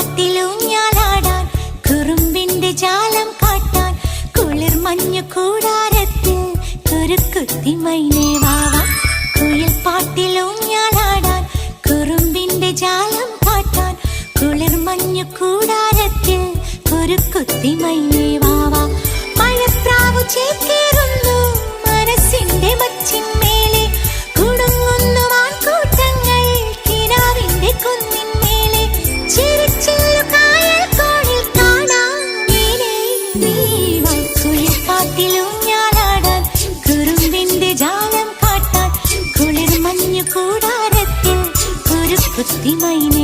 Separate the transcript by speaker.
Speaker 1: പാട്ടിലൂഞ്ഞാലാടാൻ കുറുമ്പിന്റെ ജാലം കാട്ടാൻ കുളിർ മഞ്ഞു കൂടാരത്തിൽ കുരുക്കുത്തി മൈനേ വാവാ. കുയിൽ പാട്ടിലൂഞ്ഞാലാടാൻ കുറുമ്പിന്റെ ജാലം കാട്ടാൻ കുളിർ മഞ്ഞു കൂടാരത്തിൽ കുരുക്കുത്തി മൈനേ വാവാ. മഴപ്രാവു ചേക്കേറുന്നു മനസ്സിന്റെ മച്ചിന്മേലെ കുടുങ്ങുന്നു മാൻകൂട്ടങ്ങൾ കിനാവിന്റെ കുന്നിന്മേലെ ചിരിച്ചില്ലു കായൽ കോണിൽ കാണാം നീലേ നീവാ. കുയിൽ പാട്ടിലൂഞ്ഞാലാടാൻ കുറുമ്പിന്റെ ജാലം കാട്ടാൻ കുളിർ മഞ്ഞു കൂടാരത്തിൽ കുരുക്കുത്തി മൈനേ